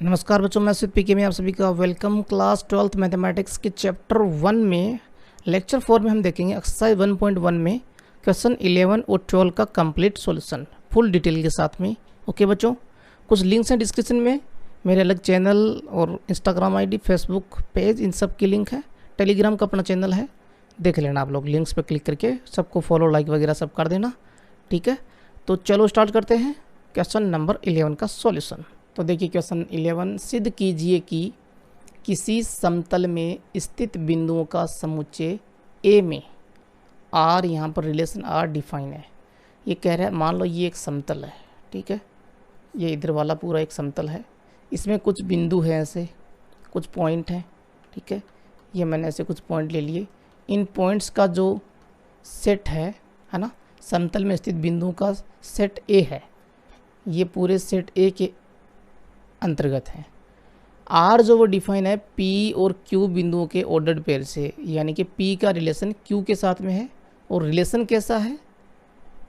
नमस्कार बच्चों, मैं सुध पीके में आप सभी का वेलकम। क्लास 12th मैथमेटिक्स के चैप्टर 1 में लेक्चर 4 में हम देखेंगे एक्सरसाइज 1.1 में क्वेश्चन 11 और 12 का कंप्लीट सॉल्यूशन फुल डिटेल के साथ में। ओके बच्चों, कुछ लिंक्स हैं डिस्क्रिप्शन में, मेरे अलग चैनल और इंस्टाग्राम आईडी, फेसबुक पेज, इन सब की लिंक है। टेलीग्राम का अपना चैनल है, देख लेना आप लोग, लिंक्स पर क्लिक करके सबको फॉलो लाइक वगैरह सब कर देना। ठीक है, तो चलो स्टार्ट करते हैं क्वेश्चन नंबर 11 का सॉल्यूशन। तो देखिए क्वेश्चन 11, सिद्ध कीजिए कि किसी समतल में स्थित बिंदुओं का समुच्चय ए में आर, यहाँ पर रिलेशन आर डिफाइन है। ये कह रहा है, मान लो ये एक समतल है, ठीक है, ये इधर वाला पूरा एक समतल है, इसमें कुछ बिंदु हैं, ऐसे कुछ पॉइंट हैं, ठीक है, ये मैंने ऐसे कुछ पॉइंट ले लिए। इन पॉइंट्स का जो सेट है ना, समतल में स्थित बिंदुओं का सेट ए है, ये पूरे सेट ए के अंतर्गत है। आर जो वो डिफाइन है पी और क्यू बिंदुओं के ऑर्डर्ड पेयर से, यानी कि पी का रिलेशन क्यू के साथ में है। और रिलेशन कैसा है?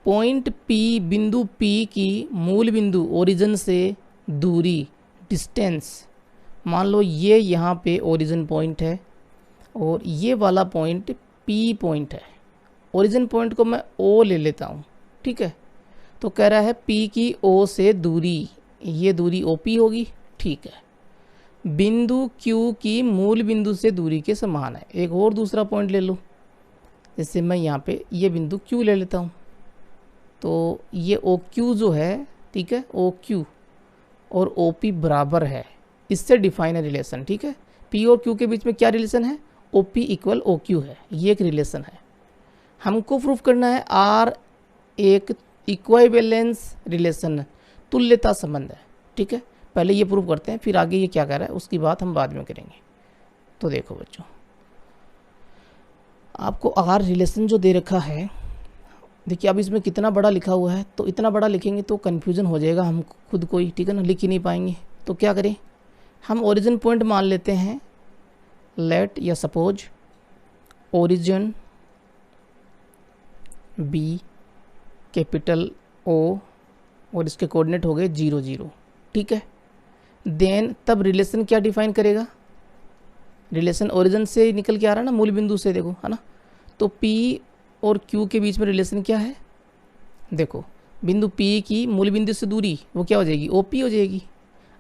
पॉइंट पी, बिंदु पी की मूल बिंदु ओरिजिन से दूरी, डिस्टेंस। मान लो ये यहाँ पे ओरिजिन पॉइंट है और ये वाला पॉइंट पी पॉइंट है। ओरिजिन पॉइंट को मैं ओ ले लेता हूँ, ठीक है। तो कह रहा है पी की ओ से दूरी, ये दूरी OP होगी, ठीक है। बिंदु Q की मूल बिंदु से दूरी के समान है। एक और दूसरा पॉइंट ले लो, जैसे मैं यहाँ पे ये बिंदु Q ले लेता हूँ, तो ये OQ जो है, ठीक है, OQ और OP बराबर है, इससे डिफाइन है रिलेशन, ठीक है। P और Q के बीच में क्या रिलेशन है? OP इक्वल OQ है, ये एक रिलेशन है। हमको प्रूफ करना है R एक इक्विवेलेंस रिलेशन, तुल्यता संबंध है, ठीक है। पहले ये प्रूव करते हैं, फिर आगे ये क्या कह रहा है उसकी बात हम बाद में करेंगे। तो देखो बच्चों, आपको आर रिलेशन जो दे रखा है, देखिए अब इसमें कितना बड़ा लिखा हुआ है, तो इतना बड़ा लिखेंगे तो कन्फ्यूजन हो जाएगा हम खुद को ही, ठीक है ना, लिख ही नहीं पाएंगे। तो क्या करें, हम ओरिजिन पॉइंट मान लेते हैं, लेट या suppose origin be, capital O और इसके कोऑर्डिनेट हो गए 0 0, ठीक है। देन तब रिलेशन क्या डिफाइन करेगा? रिलेशन ओरिजिन से निकल के आ रहा है ना, मूल बिंदु से, देखो है ना। तो P और Q के बीच में रिलेशन क्या है? देखो, बिंदु P की मूल बिंदु से दूरी वो क्या हो जाएगी? OP हो जाएगी।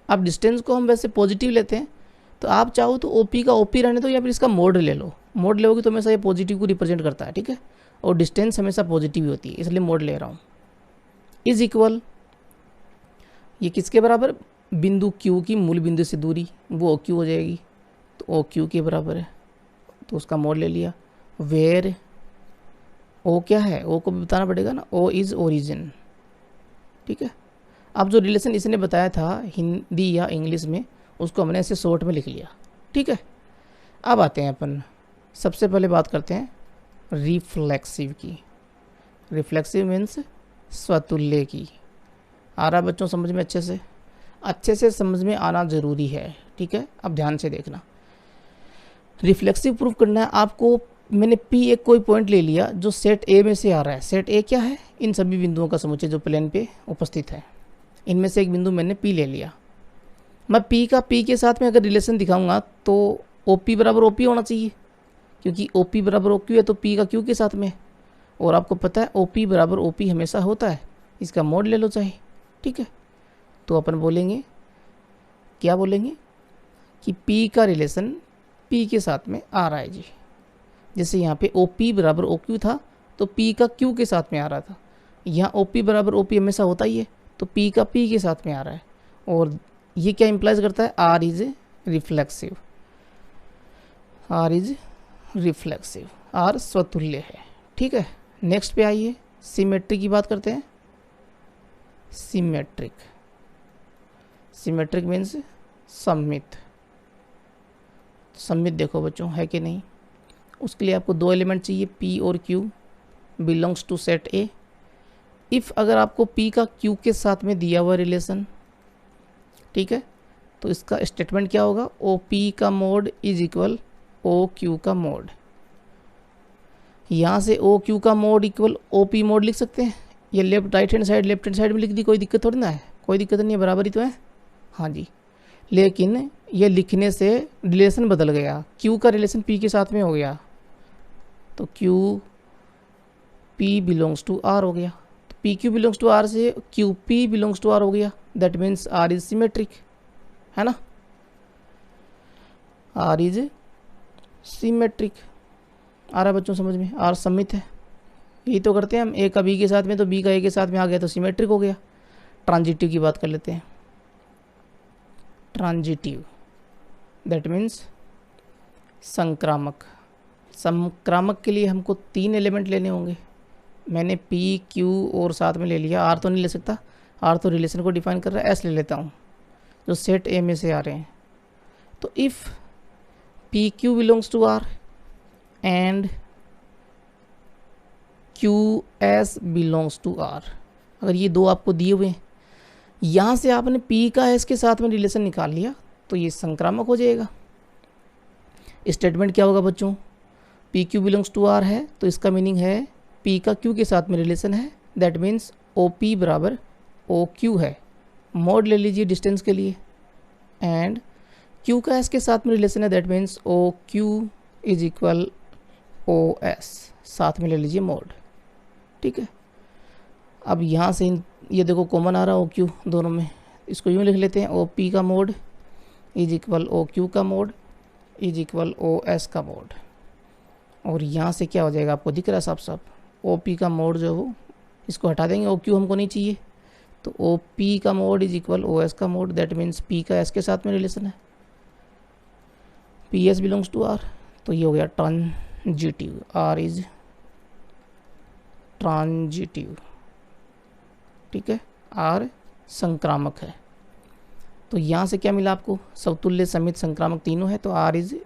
अब डिस्टेंस को हम वैसे पॉजिटिव लेते हैं, तो आप चाहो तो OP का OP रहने दो, या फिर इसका मोड ले लो। मोड लोगे तो हमेशा ये पॉजिटिव को रिप्रेजेंट करता है, ठीक है, और डिस्टेंस हमेशा पॉजिटिव ही होती है, इसलिए मोड ले रहा हूँ। इज इक्वल, ये किसके बराबर? बिंदु Q की मूल बिंदु से दूरी, वो OQ हो जाएगी, तो OQ के बराबर है, तो उसका मोड ले लिया। वेयर O क्या है? O को भी बताना पड़ेगा ना, O इज़ ओरिजिन, ठीक है। अब जो रिलेशन इसने बताया था हिंदी या इंग्लिश में, उसको हमने ऐसे शॉर्ट में लिख लिया, ठीक है। अब आते हैं अपन, सबसे पहले बात करते हैं रिफ्लेक्सिव की। रिफ्लेक्सिव मीन्स स्वतुल्य की। आ रहा बच्चों समझ में? अच्छे से समझ में आना ज़रूरी है, ठीक है। अब ध्यान से देखना, रिफ्लेक्सिव प्रूफ करना है आपको। मैंने P एक कोई पॉइंट ले लिया जो सेट A में से आ रहा है। सेट A क्या है? इन सभी बिंदुओं का समुच्चय जो प्लेन पे उपस्थित है, इनमें से एक बिंदु मैंने P ले लिया। मैं P का P के साथ में अगर रिलेशन दिखाऊंगा तो OP बराबर OP होना चाहिए, क्योंकि OP बराबर OQ है, तो P का Q के साथ में। और आपको पता है OP बराबर OP हमेशा होता है, इसका मोड ले लो चाहे, ठीक है। तो अपन बोलेंगे, क्या बोलेंगे कि P का रिलेशन P के साथ में आ रहा है जी। जैसे यहाँ पे OP बराबर OQ था, तो P का Q के साथ में आ रहा था। यहाँ OP बराबर OP हमेशा होता ही है, तो P का P के साथ में आ रहा है। और ये क्या इम्प्लाइज करता है? R is reflexive, R is reflexive, R स्वतुल्य है, ठीक है। नेक्स्ट पे आइए, सिमेट्री की बात करते हैं। सिमेट्रिक, सिमेट्रिक मीन्स सममित। सममित देखो बच्चों है कि नहीं, उसके लिए आपको दो एलिमेंट चाहिए, P और Q belongs to set A। If अगर आपको P का Q के साथ में दिया हुआ रिलेशन, ठीक है, तो इसका स्टेटमेंट क्या होगा? OP का मोड इज इक्वल OQ का मोड। यहाँ से OQ का मोड इक्वल OP मोड लिख सकते हैं, ये लेफ्ट हैंड साइड में लिख दी, कोई दिक्कत थोड़ी ना है, कोई दिक्कत नहीं है, बराबर ही तो है। हाँ जी, लेकिन ये लिखने से रिलेशन बदल गया, क्यू का रिलेशन पी के साथ में हो गया, तो Q P belongs to R हो गया। तो P Q belongs to R से Q P belongs to R हो गया, that means R is symmetric, है ना, आर इज सिमेट्रिक। आ रहा है बच्चों समझ में, आर सममित है, यही तो करते हैं हम, ए का बी के साथ में तो बी का ए के साथ में आ गया तो सिमेट्रिक हो गया। ट्रांजिटिव की बात कर लेते हैं, ट्रांजिटिव दैट मीन्स संक्रामक। संक्रामक के लिए हमको 3 एलिमेंट लेने होंगे, मैंने पी क्यू और साथ में ले लिया, आर तो नहीं ले सकता, आर तो रिलेशन को डिफाइन कर रहा है, एस ले लेता हूँ जो सेट ए में से आ रहे हैं। तो if P Q belongs to R and Q S belongs to R, अगर ये दो आपको दिए हुए हैं, यहाँ से आपने पी का एस के साथ में रिलेशन निकाल लिया तो ये संक्रामक हो जाएगा। स्टेटमेंट क्या होगा बच्चों, P Q belongs to R है तो इसका मीनिंग है पी का क्यू के साथ में रिलेशन है, दैट मीन्स ओ पी बराबर ओ क्यू है, मोड ले लीजिए डिस्टेंस के लिए, एंड क्यू का एस के साथ में रिलेशन है, that means O Q is equal O S, साथ में ले लीजिए मोड, ठीक है। अब यहाँ से ये देखो कॉमन आ रहा है ओ क्यू दोनों में, इसको यूँ लिख लेते हैं, ओ पी का mod is equal O Q का mod is equal O S का मोड, और यहाँ से क्या हो जाएगा आपको दिख रहा है साफ साफ, ओ पी का मोड जो हो इसको हटा देंगे, ओ क्यू हमको नहीं चाहिए, तो ओ पी का mod is equal O S का मोड, दैट मीन्स पी का एस के साथ में रिलेशन है, P S belongs to R, तो ये हो गया ट्रांजिटिव, आर इज ट्रांजिटिव, ठीक है, आर संक्रामक है। तो यहाँ से क्या मिला आपको, समतुल्य समित संक्रामक तीनों है, तो आर इज,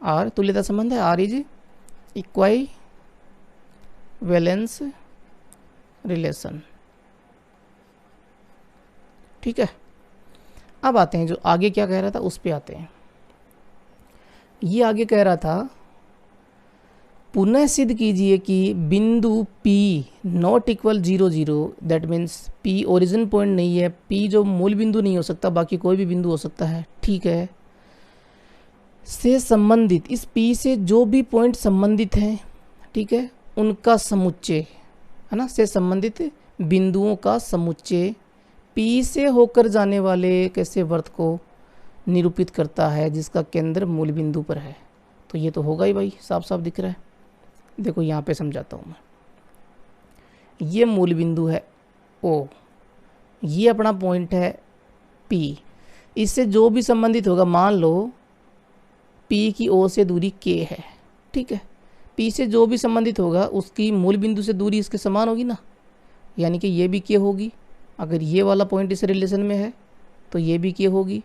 आर तुल्यता संबंध है, आर इज इक्वाई वैलेंस रिलेशन, ठीक है। अब आते हैं जो आगे क्या कह रहा था उस पे आते हैं। ये आगे कह रहा था पुनः सिद्ध कीजिए कि बिंदु P not equal 0 0, that means P origin point नहीं है, P जो मूल बिंदु नहीं हो सकता, बाकी कोई भी बिंदु हो सकता है, ठीक है, से संबंधित, इस P से जो भी पॉइंट संबंधित हैं, ठीक है, उनका समुच्चय, है ना, से संबंधित बिंदुओं का समुच्चय P से होकर जाने वाले कैसे वृत्त को निरूपित करता है जिसका केंद्र मूल बिंदु पर है। तो ये तो होगा ही भाई, साफ साफ दिख रहा है, देखो यहाँ पे समझाता हूँ मैं, ये मूल बिंदु है O, ये अपना पॉइंट है P, इससे जो भी संबंधित होगा, मान लो P की O से दूरी K है, ठीक है, P से जो भी संबंधित होगा उसकी मूल बिंदु से दूरी इसके समान होगी ना, यानी कि ये भी K होगी, अगर ये वाला पॉइंट इस रिलेशन में है तो ये भी K होगी,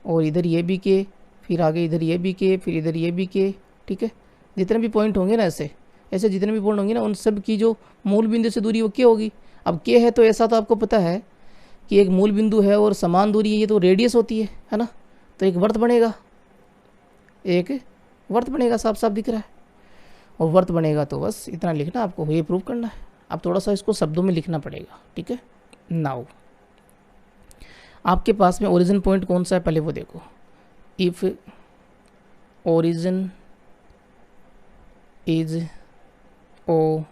और इधर ये भी K, फिर आगे इधर ये भी K, फिर इधर ये भी K, ठीक है, जितने भी पॉइंट होंगे ना ऐसे ऐसे जितने भी पॉइंट होंगे ना उन सब की जो मूल बिंदु से दूरी वो K होगी। अब K है तो ऐसा तो आपको पता है कि एक मूल बिंदु है और समान दूरी है, ये तो रेडियस होती है ना, तो एक वर्त बनेगा, एक वर्त बनेगा, साफ साफ दिख रहा है, और वर्त बनेगा तो बस इतना लिखना आपको, ये प्रूव करना है। अब थोड़ा सा इसको शब्दों में लिखना पड़ेगा, ठीक है। नाउ आपके पास में ओरिजिन पॉइंट कौन सा है पहले वो देखो, if origin is O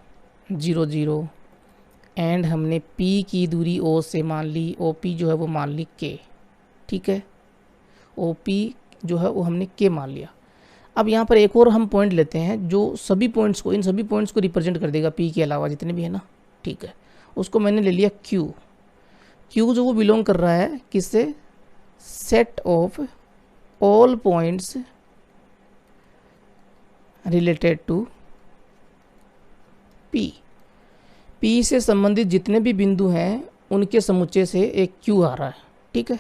0 0 and हमने P की दूरी O से मान ली, OP जो है वो मान ली K, ठीक है, OP जो है वो हमने K मान लिया। अब यहाँ पर एक और हम पॉइंट लेते हैं जो सभी पॉइंट्स को, इन सभी पॉइंट्स को रिप्रेजेंट कर देगा P के अलावा जितने भी है ना, ठीक है, उसको मैंने ले लिया Q। Q जो वो बिलोंग कर रहा है किससे, set of all points related to P से संबंधित जितने भी बिंदु हैं उनके समुच्चय से एक Q आ रहा है, ठीक है,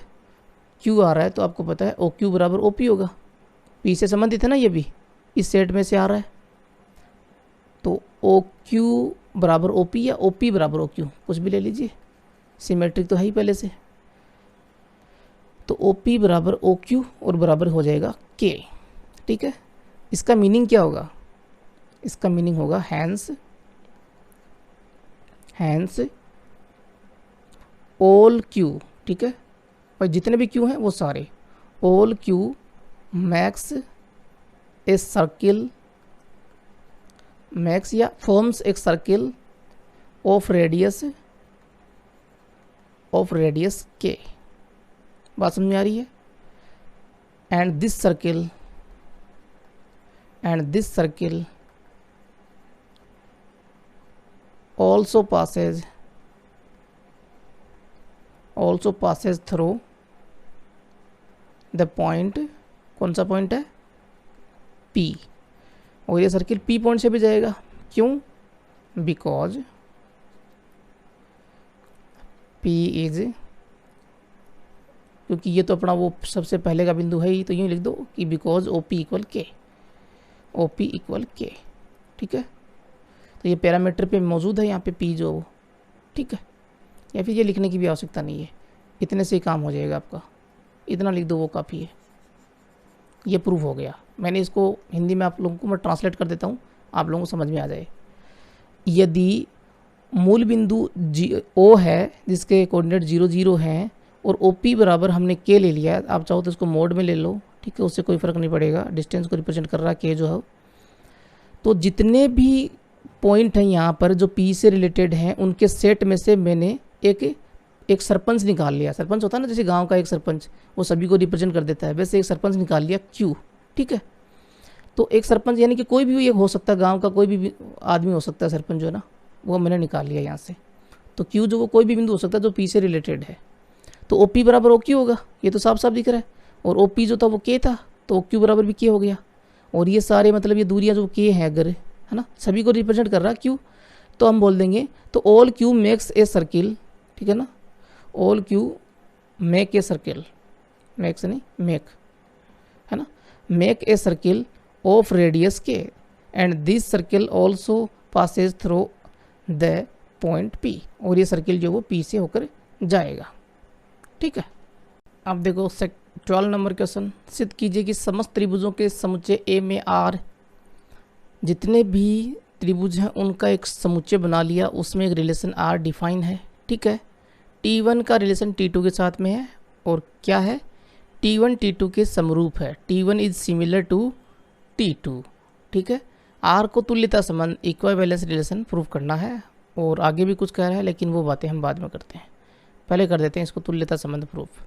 Q आ रहा है तो आपको पता है OQ बराबर OP होगा, P से संबंधित है ना, ये भी इस सेट में से आ रहा है, तो OQ बराबर OP या OP बराबर OQ कुछ भी ले लीजिए, सिमेट्रिक तो है ही पहले से, तो OP बराबर OQ और बराबर हो जाएगा K, ठीक है। इसका मीनिंग क्या होगा, इसका मीनिंग होगा हैंस ऑल Q, ठीक है, और जितने भी क्यू हैं वो सारे, all Q max a circle, max या फॉर्म्स एक सर्किल ऑफ रेडियस के। बात समझ में आ रही है? And this circle also passes through the point, कौन सा पॉइंट है? P, और ये सर्किल P पॉइंट से भी जाएगा। क्यों? बिकॉज P इज, क्योंकि ये तो अपना वो सबसे पहले का बिंदु है ही, तो यूँ लिख दो कि बिकॉज OP इक्वल के, ठीक है। तो ये पैरामीटर पे मौजूद है यहाँ पे P जो, ठीक है। या फिर ये लिखने की भी आवश्यकता नहीं है, इतने से ही काम हो जाएगा आपका, इतना लिख दो वो काफ़ी है। ये प्रूव हो गया। मैंने इसको हिंदी में आप लोगों को मैं ट्रांसलेट कर देता हूँ, आप लोगों को समझ में आ जाए। यदि मूल बिंदु O है जिसके कोऑर्डिनेट 0 0 हैं और OP बराबर हमने K ले लिया है, आप चाहो तो इसको मोड में ले लो, ठीक है, उससे कोई फ़र्क नहीं पड़ेगा, डिस्टेंस को रिप्रेजेंट कर रहा है K जो है। तो जितने भी पॉइंट हैं यहाँ पर जो P से रिलेटेड हैं, उनके सेट में से मैंने एक सरपंच निकाल लिया। सरपंच होता है ना, जैसे गांव का एक सरपंच, वो सभी को रिप्रेजेंट कर देता है, वैसे एक सरपंच निकाल लिया Q, ठीक है। तो एक सरपंच यानी कि कोई भी एक हो सकता है, गांव का कोई भी आदमी हो सकता है सरपंच जो है ना, वो मैंने निकाल लिया यहाँ से। तो Q जो वो कोई भी बिंदु हो सकता है जो P से रिलेटेड है। तो OP बराबर OQ होगा, ये तो साफ साफ दिख रहा है। और OP जो था वो K था, तो OQ बराबर भी K हो गया। और ये सारे मतलब ये दूरियाँ जो K हैं अगर, है ना, सभी को रिप्रेजेंट कर रहा है Q, तो हम बोल देंगे तो all Q makes a circle, ठीक है ना, all Q make a circle, makes नहीं मेक, है ना, make a circle of radius K and this circle also Passage through the point P, और ये सर्किल जो वो P से होकर जाएगा, ठीक है। अब देखो 12 नंबर क्वेश्चन, सिद्ध कीजिए कि समस्त त्रिभुजों के समुच्चय A में R, जितने भी त्रिभुज हैं उनका एक समुच्चय बना लिया, उसमें एक रिलेशन R डिफाइन है, ठीक है। T1 का रिलेशन T2 के साथ में है, और क्या है? T1 T2 के समरूप है, T1 is similar to T2, ठीक है। R को तुल्यता संबंध इक्विवेलेंस रिलेशन प्रूव करना है, और आगे भी कुछ कह रहा है लेकिन वो बातें हम बाद में करते हैं, पहले कर देते हैं इसको तुल्यता संबंध प्रूफ।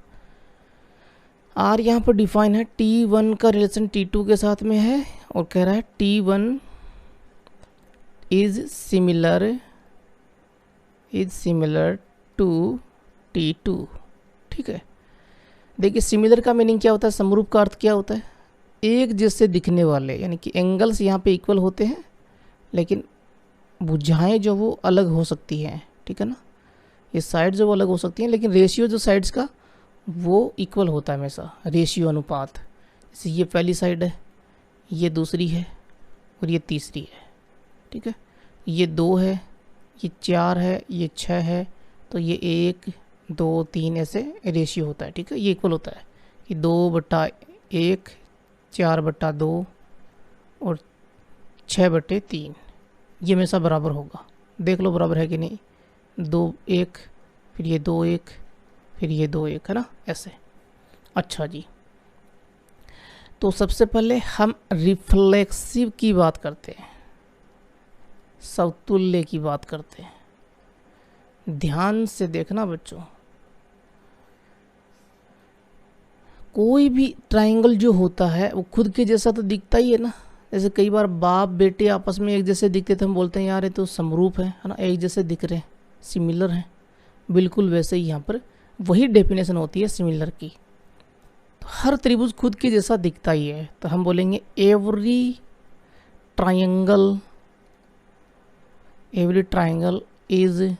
R यहाँ पर डिफाइन है, T1 का रिलेशन T2 के साथ में है, और कह रहा है T1 is similar to T2, ठीक है। देखिए सिमिलर का मीनिंग क्या होता है, समरूप का अर्थ क्या होता है? एक जैसे दिखने वाले, यानी कि एंगल्स यहाँ पे इक्वल होते हैं लेकिन भुजाएं जो वो अलग हो सकती हैं, ठीक है ना, ये साइड जो वो अलग हो सकती हैं, लेकिन रेशियो जो साइड्स का वो इक्वल होता है हमेशा, रेशियो अनुपात। जैसे ये पहली साइड है, ये दूसरी है, और ये तीसरी है, ठीक है। ये 2 है, ये 4 है, ये 6 है, तो ये 1 2 3 ऐसे रेशियो होता है, ठीक है। ये इक्वल होता है कि 2/1, 4/2 और 6/3, ये हमेशा बराबर होगा। देख लो बराबर है कि नहीं, 2 1, फिर ये 2 1, फिर ये 2 1, है ना, ऐसे। अच्छा जी, तो सबसे पहले हम रिफ्लेक्सिव की बात करते हैं, समतुल्य की बात करते हैं। ध्यान से देखना बच्चों, कोई भी ट्रायंगल जो होता है वो खुद के जैसा तो दिखता ही है ना। जैसे कई बार बाप बेटे आपस में एक जैसे दिखते थे, हम बोलते हैं यार ये तो समरूप है ना, एक जैसे दिख रहे हैं, सिमिलर हैं। बिल्कुल वैसे ही यहाँ पर वही डेफिनेशन होती है सिमिलर की। तो हर त्रिभुज खुद के जैसा दिखता ही है, तो हम बोलेंगे every triangle is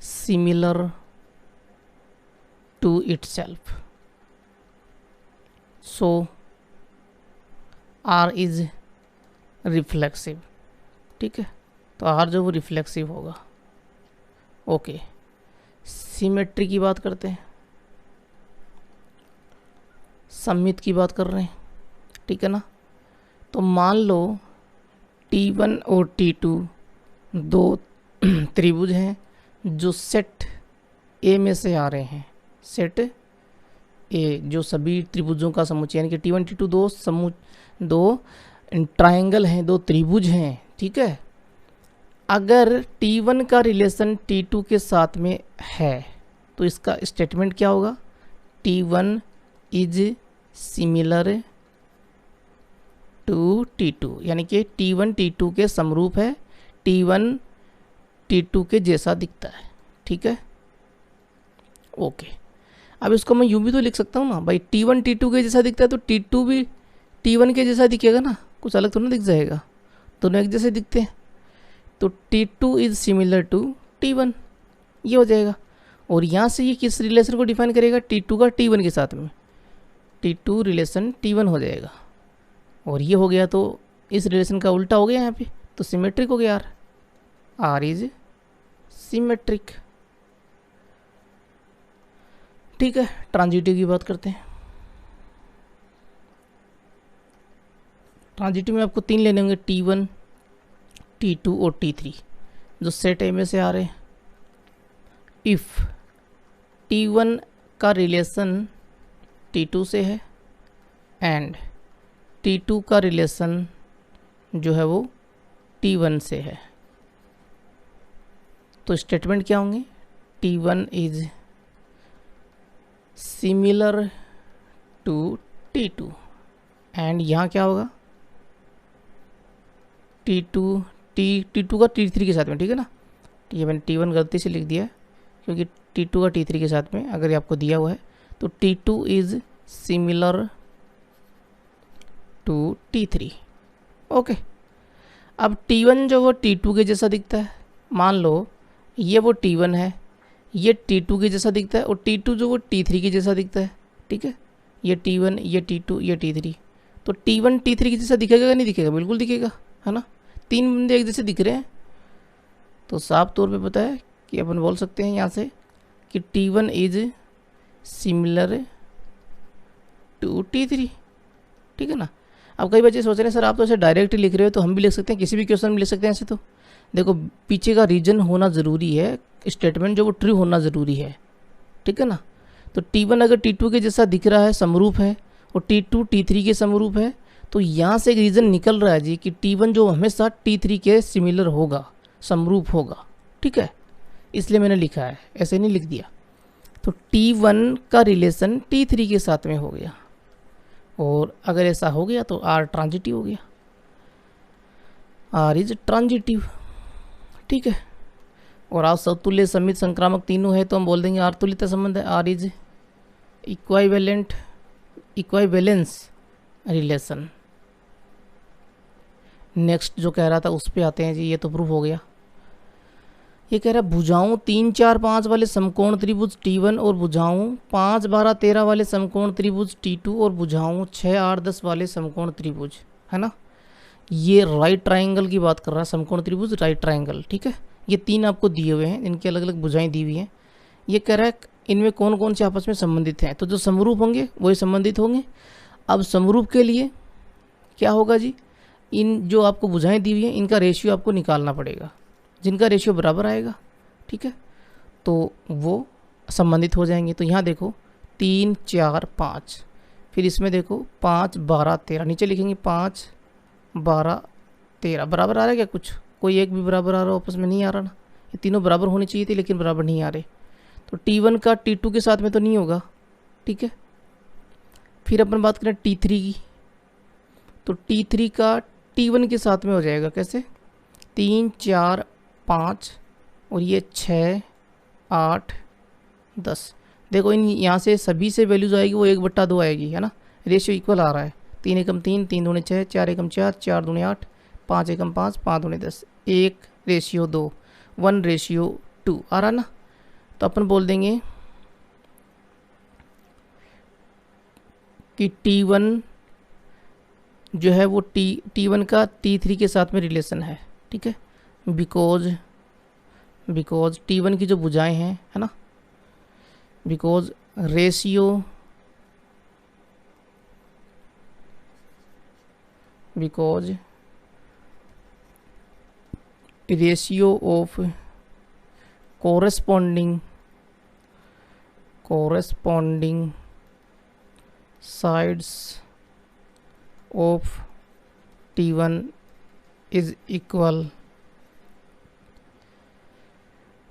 similar to itself, so R is reflexive, ठीक है। तो R जो वो रिफ्लेक्सिव होगा। ओके, सिमेट्री की बात करते हैं, सममित की बात कर रहे हैं, ठीक है ना। तो मान लो T1 और T2 दो त्रिभुज हैं जो सेट A में से आ रहे हैं, सेट ए जो सभी त्रिभुजों का समुच्चय, यानी कि T1 T2 दो ट्रायंगल हैं, दो त्रिभुज हैं, ठीक है। अगर T1 का रिलेशन T2 के साथ में है तो इसका स्टेटमेंट क्या होगा? T1 is similar to T2, यानी कि T1 T2 के समरूप है, T1 T2 के जैसा दिखता है, ठीक है। ओके, अब इसको मैं यूं भी तो लिख सकता हूँ ना भाई, T1 T2 के जैसा दिखता है तो T2 भी T1 के जैसा दिखेगा ना, कुछ अलग तो ना दिख जाएगा, दोनों एक जैसे दिखते हैं। तो T2 is similar to T1, ये हो जाएगा। और यहाँ से ये किस रिलेशन को डिफाइन करेगा? T2 का T1 के साथ में, T2 रिलेशन T1 हो जाएगा। और ये हो गया तो इस रिलेशन का उल्टा हो गया यहाँ पे, तो सिमेट्रिक हो गया यार, R इज सिमेट्रिक, ठीक है। ट्रांजिटिव की बात करते हैं। ट्रांजिटिव में आपको 3 लेने होंगे, T1 T2 और T3 जो सेट ए में से आ रहे हैं। इफ़ T1 का रिलेशन T2 से है एंड T2 का रिलेशन जो है वो T1 से है, तो स्टेटमेंट क्या होंगे? T1 is similar to T2 and यहाँ क्या होगा? T2 का T3 के साथ में, ठीक है ना। ये मैंने T1 गलती से लिख दिया है क्योंकि T2 का T3 के साथ में अगर ये आपको दिया हुआ है तो T2 is similar to T3, okay. अब T1 जो वो T2 के जैसा दिखता है, मान लो ये वो T1 है, ये T2 के जैसा दिखता है, और T2 जो वो T3 के जैसा दिखता है, ठीक है। ये T1, ये T2, ये T3, तो T1 T3 के जैसा दिखेगा या नहीं दिखेगा? बिल्कुल दिखेगा, है ना। 3 बंदे एक जैसे दिख रहे हैं, तो साफ तौर पे पता है कि अपन बोल सकते हैं यहाँ से कि T1 is similar to T3, ठीक है ना। अब कई बच्चे सोच रहे हैं सर आप तो ऐसे डायरेक्ट लिख रहे हो, तो हम भी लिख सकते हैं, किसी भी क्वेश्चन में लिख सकते हैं ऐसे। तो देखो पीछे का रीजन होना ज़रूरी है, स्टेटमेंट जो वो ट्रू होना ज़रूरी है, ठीक है ना। तो T1 अगर T2 के जैसा दिख रहा है, समरूप है, और T2 T3 के समरूप है, तो यहाँ से एक रीज़न निकल रहा है जी कि T1 जो हमेशा T3 के सिमिलर होगा, समरूप होगा, ठीक है। इसलिए मैंने लिखा है, ऐसे नहीं लिख दिया। तो T1 का रिलेशन T3 के साथ में हो गया, और अगर ऐसा हो गया तो R ट्रांजिटिव हो गया, R इज ट्रांजिटिव, ठीक है। और आज सतुल्य, समित, संक्रामक तीनों है तो हम बोल देंगे R तुल्यता संबंध है, R इज इक्वाइवेलेंस रिलेशन। नेक्स्ट जो कह रहा था उस पे आते हैं जी, ये तो प्रूफ हो गया। ये कह रहा है भुजाओं 3, 4, 5 वाले समकोण त्रिभुज T1 और भुजाओं 5, 12, 13 वाले समकोण त्रिभुज T2 और भुजाओं 6, 8, 10 वाले समकोण त्रिभुज, है ना। ये राइट ट्रायंगल की बात कर रहा है, समकोण त्रिभुज राइट ट्रायंगल, ठीक है। ये 3 आपको दिए हुए हैं, इनकी अलग अलग भुजाएं दी हुई हैं। ये कह रहा है इनमें कौन कौन से आपस में संबंधित हैं, तो जो समरूप होंगे वही संबंधित होंगे। अब समरूप के लिए क्या होगा जी, इन जो आपको भुजाएं दी हुई हैं इनका रेशियो आपको निकालना पड़ेगा, जिनका रेशियो बराबर आएगा, ठीक है, तो वो संबंधित हो जाएंगे। तो यहाँ देखो 3, 4, 5, फिर इसमें देखो 5, 12, 13, नीचे लिखेंगे 5, 12, 13, बराबर आ रहा है क्या? कुछ कोई एक भी बराबर आ रहा हो, आपस में नहीं आ रहा ना। ये तीनों बराबर होनी चाहिए थी लेकिन बराबर नहीं आ रहे, तो T1 का T2 के साथ में तो नहीं होगा, ठीक है। फिर अपन बात करें T3 की, तो T3 का T1 के साथ में हो जाएगा, कैसे? 3, 4, 5 और ये 6, 8, 10। देखो इन यहाँ से सभी से वैल्यूज आएगी वो 1/2 आएगी, है ना। रेशियो इक्वल आ रहा है, 3 एकम 3, 3 दूने 6, 4 एकम 4, 4 दूने 8, 5 एकम 5, 5 दूने 10, 1:2, 1:2 आ रहा ना। तो अपन बोल देंगे कि T1 जो है वो T1 का T3 के साथ में रिलेशन है, ठीक है। बिकॉज T1 की जो भुजाएं हैं, है ना, because ratio of corresponding 3 , 4, 5 sides of T1 is equal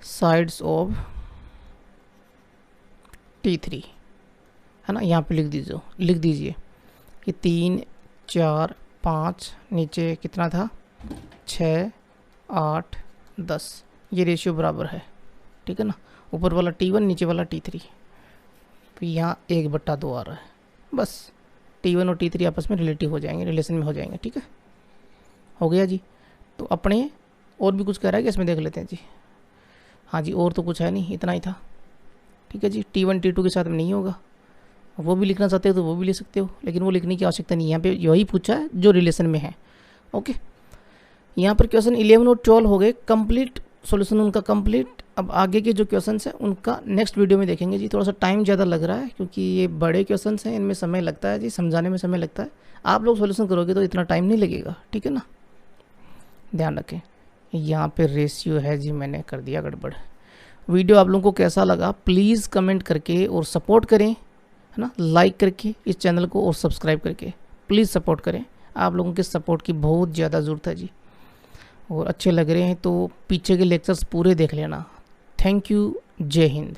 sides of T3, है ना। यहाँ पे लिख दीजिए कि 3 4 5, नीचे कितना था 6 8 10, ये रेशियो बराबर है, ठीक है ना। ऊपर वाला T1 नीचे वाला T3, तो यहाँ 1/2 आ रहा है। बस T1 और T3 आपस में रिलेटिव हो जाएंगे, रिलेशन में हो जाएंगे, ठीक है। हो गया जी। तो अपने और भी कुछ कह रहा है कि इसमें देख लेते हैं जी। हाँ जी, और तो कुछ है नहीं, इतना ही था, ठीक है जी। T1 T2 के साथ में नहीं होगा, वो भी लिखना चाहते हो तो वो भी ले सकते हो, लेकिन वो लिखने की आवश्यकता नहीं है, यहाँ पे यही पूछा है जो रिलेशन में है। ओके, यहाँ पर क्वेश्चन 11 और 12 हो गए कंप्लीट, सॉल्यूशन उनका कंप्लीट। अब आगे के जो क्वेश्चंस हैं उनका नेक्स्ट वीडियो में देखेंगे जी। थोड़ा सा टाइम ज़्यादा लग रहा है क्योंकि ये बड़े क्वेश्चंस हैं, इनमें समय लगता है जी, समझाने में समय लगता है। आप लोग सॉल्यूशन करोगे तो इतना टाइम नहीं लगेगा, ठीक है ना, ध्यान रखें। यहाँ पे रेशियो है जी, मैंने कर दिया गड़बड़। वीडियो आप लोगों को कैसा लगा प्लीज़ कमेंट करके और सपोर्ट करें, है ना, लाइक करके इस चैनल को और सब्सक्राइब करके प्लीज़ सपोर्ट करें। आप लोगों के सपोर्ट की बहुत ज़्यादा ज़रूरत है जी। और अच्छे लग रहे हैं तो पीछे के लेक्चर्स पूरे देख लेना। थैंक यू, जय हिंद।